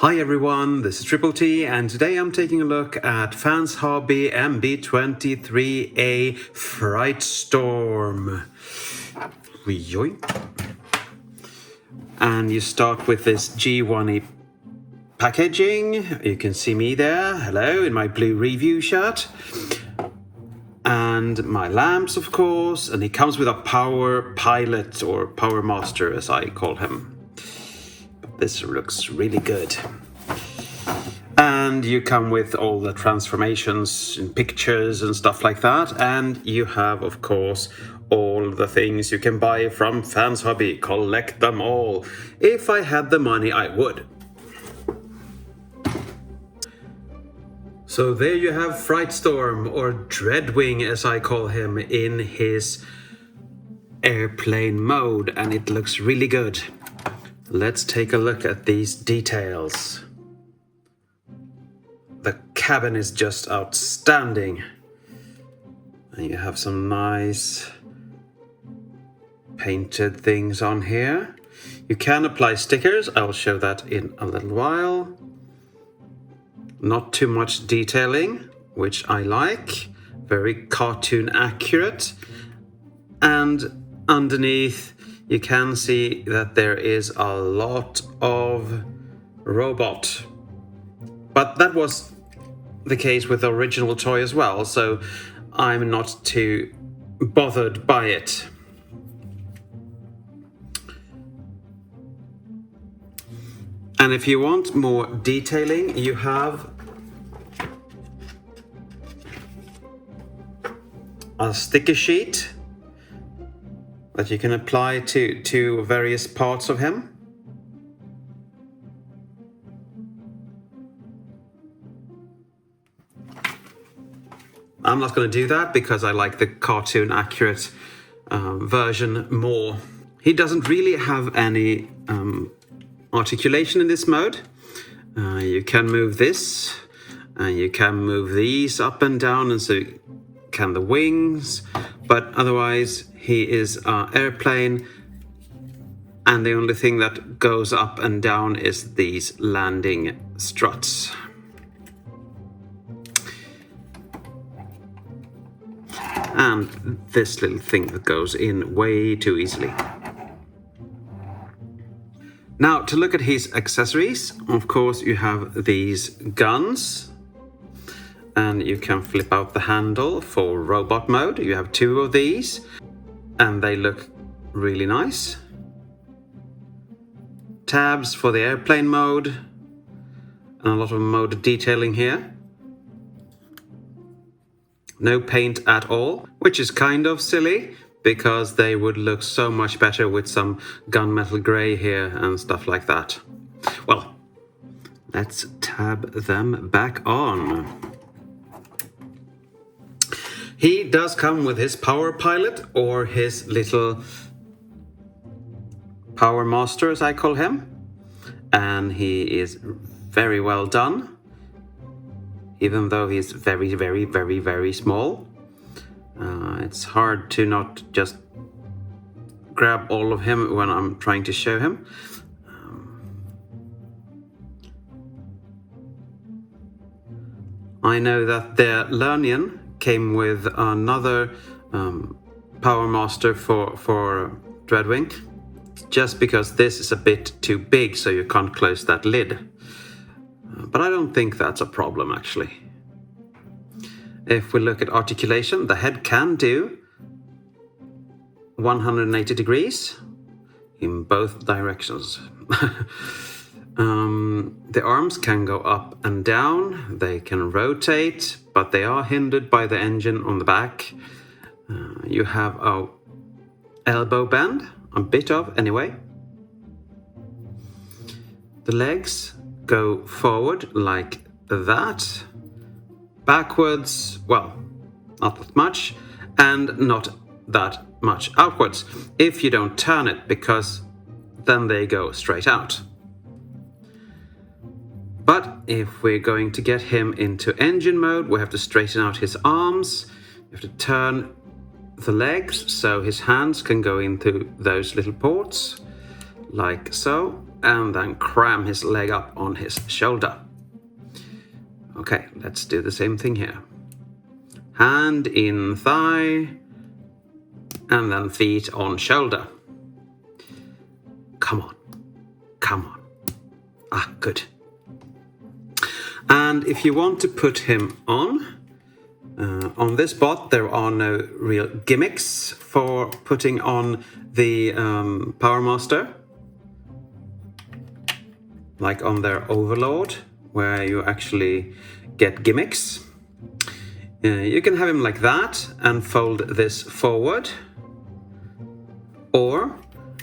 Hi everyone, this is Triple T, and today I'm taking a look at Fans Hobby MB-23A Fright Storm. And you start with this G1E packaging. You can see me there, hello, in my blue review shirt. And my lamps, of course, and he comes with a power pilot, or power master as I call him. This looks really good. And you come with all the transformations and pictures and stuff like that. And you have, of course, all the things you can buy from Fans Hobby. Collect them all. If I had the money, I would. So there you have Fright Storm, or Dreadwind as I call him, in his airplane mode. And it looks really good. Let's take a look at these details. The cabin is just outstanding. And you have some nice painted things on here. You can apply stickers. I'll show that in a little while. Not too much detailing, which I like. Very cartoon accurate. And underneath, you can see that there is a lot of robot. But that was the case with the original toy as well, so I'm not too bothered by it. And if you want more detailing, you have a sticker sheet that you can apply to various parts of him. I'm not going to do that because I like the cartoon accurate version more. He doesn't really have any articulation in this mode. You can move this, and you can move these up and down, and so can the wings, but otherwise he is an airplane, and the only thing that goes up and down is these landing struts. And this little thing that goes in way too easily. Now, to look at his accessories, of course, you have these guns. And you can flip out the handle for robot mode. You have two of these. And they look really nice. Tabs for the airplane mode. And a lot of mode detailing here. No paint at all, which is kind of silly because they would look so much better with some gunmetal gray here and stuff like that. Well, let's tab them back on. He does come with his power pilot, or his little power master as I call him, and he is very well done. Even though he's very, very, very, very small. It's hard to not just grab all of him when I'm trying to show him. I know that the Lernian came with another Power Master for Dreadwind, just because this is a bit too big, so you can't close that lid. But I don't think that's a problem, actually. If we look at articulation, the head can do 180 degrees in both directions. The arms can go up and down. They can rotate, but they are hindered by the engine on the back. You have a elbow bend, a bit of anyway. The legs go forward like that, backwards, well, not that much, and not that much outwards if you don't turn it, because then they go straight out. But if we're going to get him into engine mode, we have to straighten out his arms. You have to turn the legs so his hands can go into those little ports, like so. and then cram his leg up on his shoulder. Okay, let's do the same thing here. Hand in thigh, and then feet on shoulder. Come on, come on. Ah, good. And if you want to put him on this bot, there are no real gimmicks for putting on the Power Master, like on their Overlord, where you actually get gimmicks. You can have him like that and fold this forward, or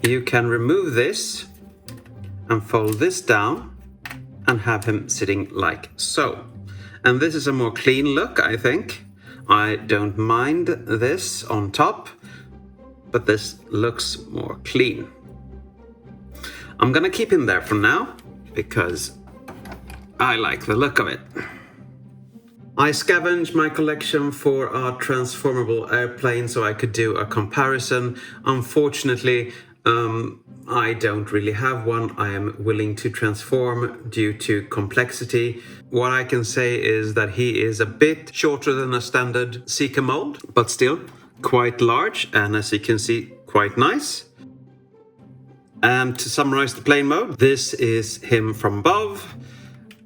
you can remove this and fold this down and have him sitting like so. And this is a more clean look, I think. I don't mind this on top, but this looks more clean. I'm gonna keep him there for now because I like the look of it. I scavenged my collection for a transformable airplane so I could do a comparison. Unfortunately, I don't really have one I am willing to transform due to complexity. What I can say is that he is a bit shorter than a standard Seeker mold, but still quite large, and as you can see, quite nice. And to summarize the plane mode, this is him from above,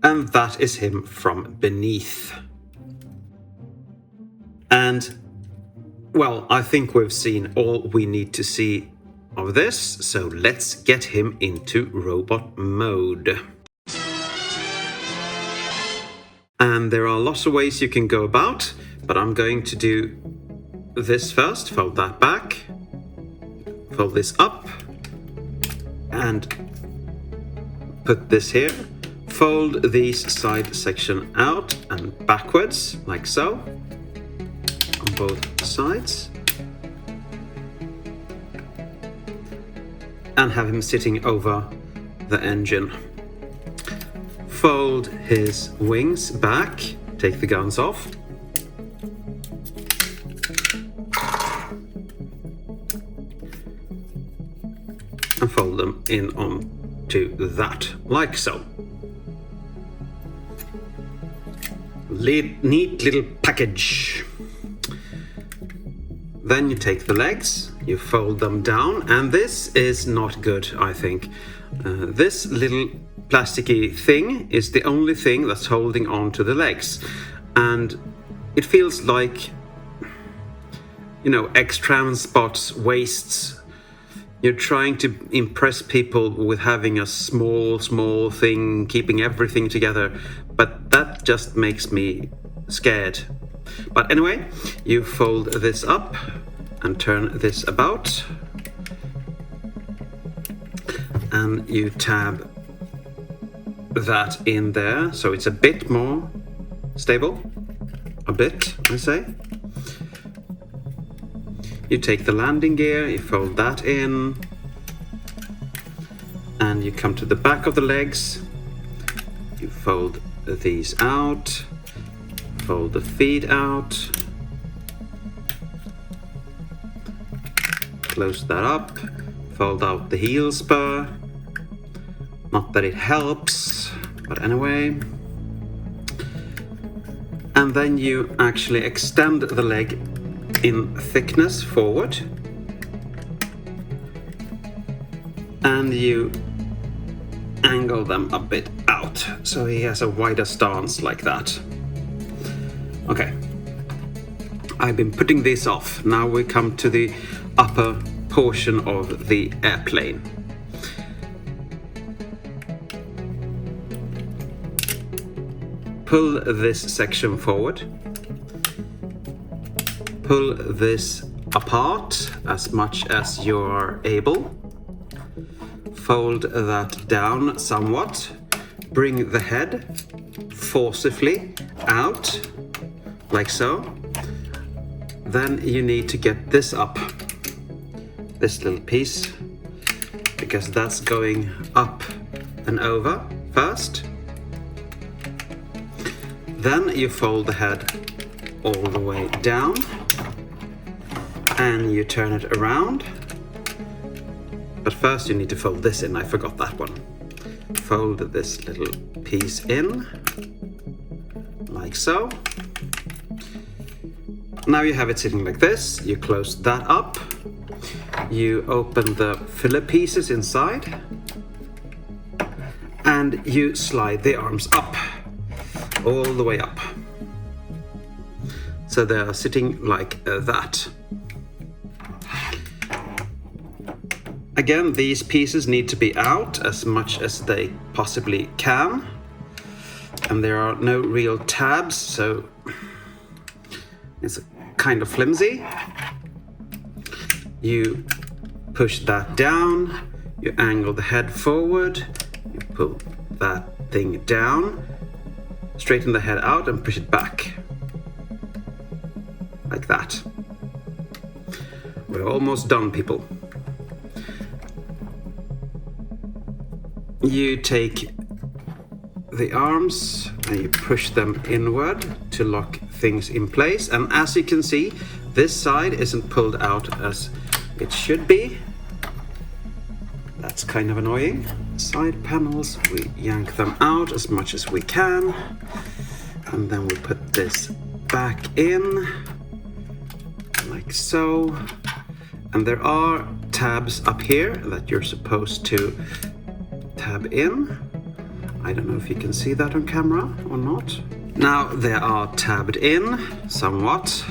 and that is him from beneath. And, well, I think we've seen all we need to see of this, so let's get him into robot mode. And there are lots of ways you can go about, but I'm going to do this first. Fold that back, fold this up, and put this here. Fold these side section out and backwards, like so, on both sides. And have him sitting over the engine. Fold his wings back, take the guns off. And fold them in onto that, like so. Neat little package. Then you take the legs, you fold them down, and this is not good, I think. This little plasticky thing is the only thing that's holding on to the legs. And it feels like, you know, X-Trans spots, wastes. You're trying to impress people with having a small thing, keeping everything together, but that just makes me scared. But anyway, you fold this up and turn this about, and you tab that in there so it's a bit more stable. A bit, I say. You take the landing gear, you fold that in, and you come to the back of the legs, you fold these out, fold the feet out, close that up, fold out the heel spur. Not that it helps, but anyway. And then you actually extend the leg in thickness forward. And you angle them a bit out, so he has a wider stance like that. Okay, I've been putting this off. Now we come to the upper portion of the airplane. Pull this section forward. Pull this apart as much as you're able. Fold that down somewhat. Bring the head forcibly out, like so. Then you need to get this up, this little piece, because that's going up and over first. Then you fold the head all the way down and you turn it around. But first you need to fold this in, I forgot that one. fold this little piece in, like so. Now you have it sitting like this. You close that up. You open the filler pieces inside. And you slide the arms up, all the way up. So they are sitting like that. Again, these pieces need to be out as much as they possibly can. And there are no real tabs, so it's kind of flimsy. You push that down, you angle the head forward, you pull that thing down, straighten the head out and push it back. Like that. We're almost done, people. You take the arms and you push them inward to lock things in place. And as you can see, this side isn't pulled out as it should be. That's kind of annoying. Side panels, we yank them out as much as we can. And then we put this back in, like so. And there are tabs up here that you're supposed to tab in. I don't know if you can see that on camera or not. Now they are tabbed in somewhat.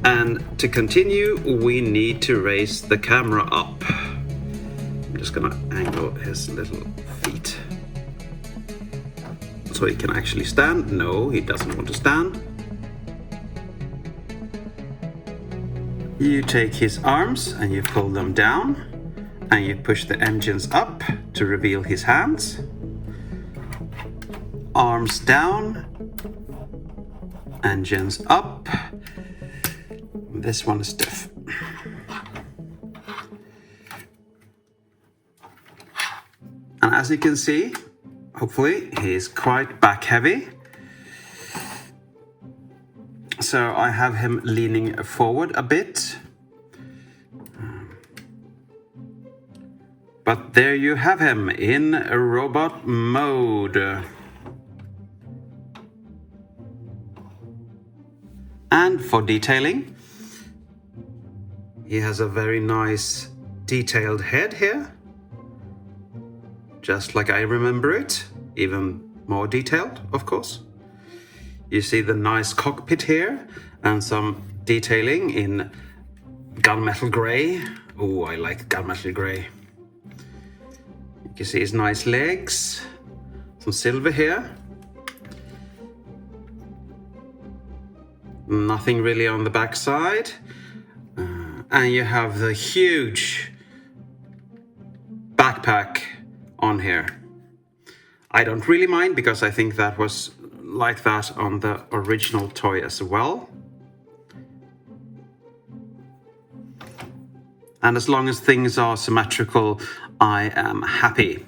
And to continue, we need to raise the camera up. I'm just gonna angle his little feet so he can actually stand. No, he doesn't want to stand. You take his arms and you pull them down. And you push the engines up to reveal his hands. Arms down. Engines up. This one is stiff. And as you can see, hopefully, he is quite back heavy. So I have him leaning forward a bit. But there you have him in robot mode. And for detailing, he has a very nice detailed head here. Just like I remember it, even more detailed, of course. You see the nice cockpit here and some detailing in gunmetal gray. Oh, I like gunmetal gray. You can see his nice legs, some silver here. Nothing really on the back side. And you have the huge backpack on here. I don't really mind because I think that was like that on the original toy as well. And as long as things are symmetrical, I am happy.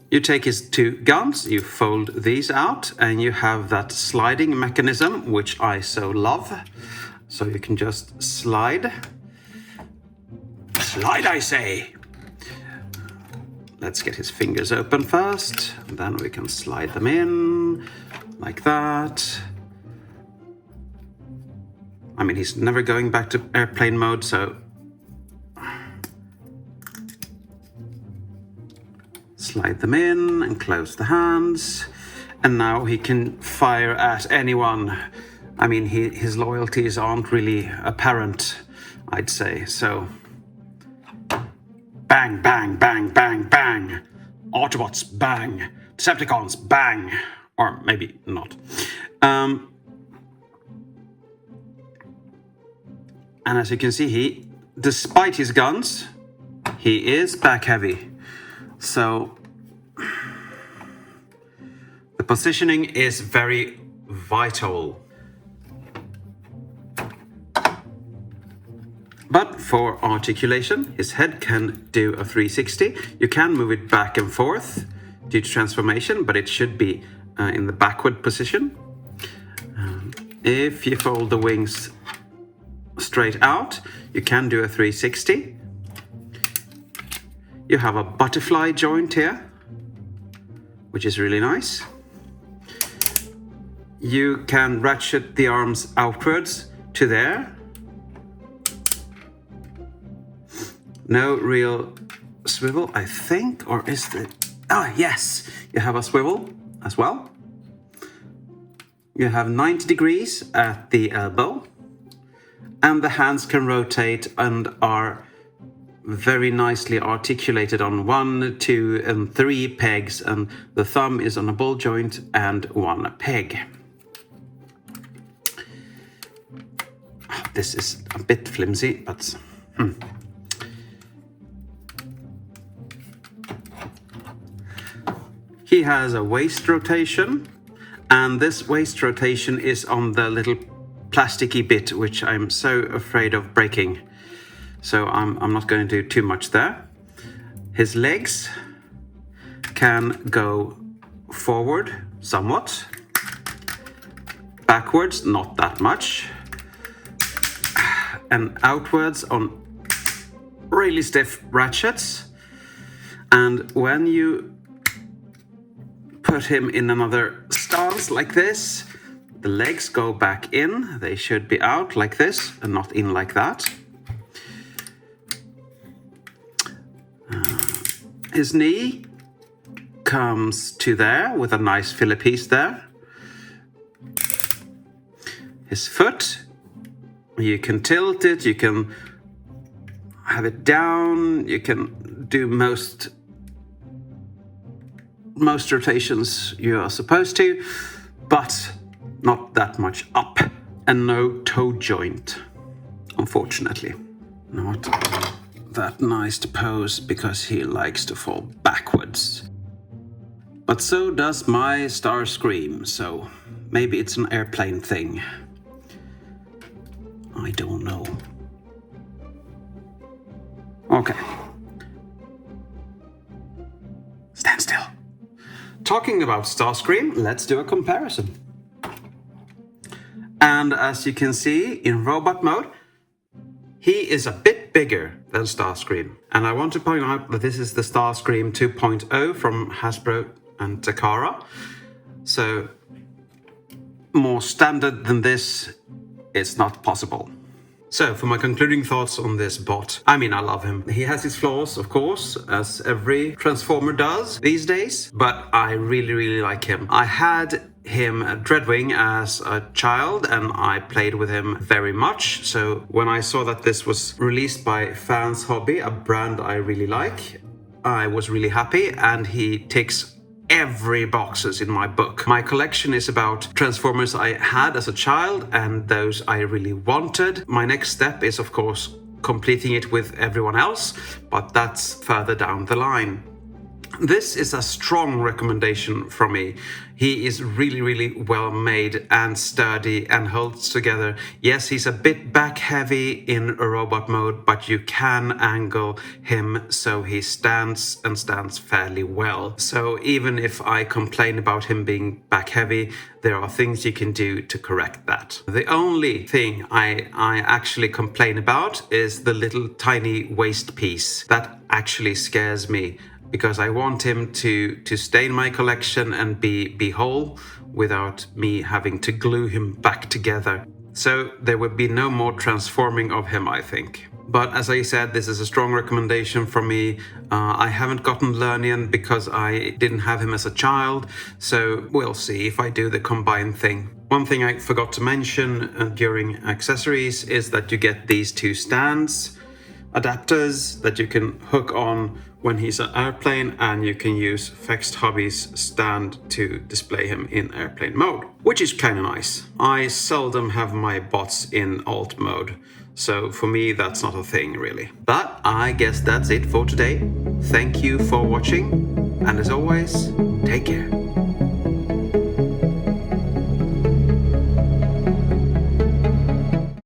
You take his two guns, you fold these out, and you have that sliding mechanism, which I so love. So you can just slide. Slide, I say! Let's get his fingers open first, and then we can slide them in, like that. I mean, he's never going back to airplane mode, so slide them in and close the hands. And now he can fire at anyone. I mean, his loyalties aren't really apparent, I'd say. So, bang, bang, bang, bang, bang. Autobots, bang. Decepticons, bang. Or maybe not. And as you can see, despite his guns, he is back heavy. So the positioning is very vital. But for articulation, his head can do a 360. You can move it back and forth due to transformation, but it should be in the backward position. If you fold the wings straight out, you can do a 360. You have a butterfly joint here, which is really nice. You can ratchet the arms outwards to there. No real swivel, I think, or is it? Ah, yes, you have a swivel as well. You have 90 degrees at the elbow, and the hands can rotate and are very nicely articulated on 1, 2, and 3 pegs, and the thumb is on a ball joint and 1 peg. This is a bit flimsy, but He has a waist rotation, and this waist rotation is on the little plasticky bit, which I'm so afraid of breaking. So I'm not going to do too much there. His legs can go forward somewhat, backwards not that much, and outwards on really stiff ratchets. And when you put him in another stance like this, the legs go back in. They should be out like this and not in like that. His knee comes to there with a nice filler piece there. His foot, you can tilt it, you can have it down, you can do most rotations you are supposed to, but not that much up, and no toe joint, unfortunately. Not that nice to pose because he likes to fall backwards. But so does my Starscream, so maybe it's an airplane thing. I don't know. Okay. Stand still. Talking about Starscream, let's do a comparison. And as you can see, in robot mode, he is a bit bigger than Starscream. And I want to point out that this is the Starscream 2.0 from Hasbro and Takara. So more standard than this, it's not possible. So for my concluding thoughts on this bot, I mean, I love him. He has his flaws, of course, as every Transformer does these days, but I really, really like him. I had him at Dreadwind as a child and I played with him very much. So when I saw that this was released by Fans Hobby, a brand I really like, I was really happy, and he ticks every boxes in my book. My collection is about Transformers I had as a child and those I really wanted. My next step is, of course, completing it with everyone else, but that's further down the line. This is a strong recommendation from me. He is really, really well made and sturdy and holds together. Yes, he's a bit back heavy in a robot mode, but you can angle him so he stands and stands fairly well. So even if I complain about him being back heavy, there are things you can do to correct that. The only thing I actually complain about is the little tiny waist piece. That actually scares me, because I want him to stay in my collection and be whole without me having to glue him back together. So there would be no more transforming of him, I think. But as I said, this is a strong recommendation from me. I haven't gotten Lernian because I didn't have him as a child, so we'll see if I do the combined thing. One thing I forgot to mention during accessories is that you get these two stands, adapters that you can hook on when he's an airplane, and you can use Fext Hobby's stand to display him in airplane mode, which is kind of nice. I seldom have my bots in alt mode, so for me that's not a thing really. But I guess that's it for today. Thank you for watching, and as always, take care.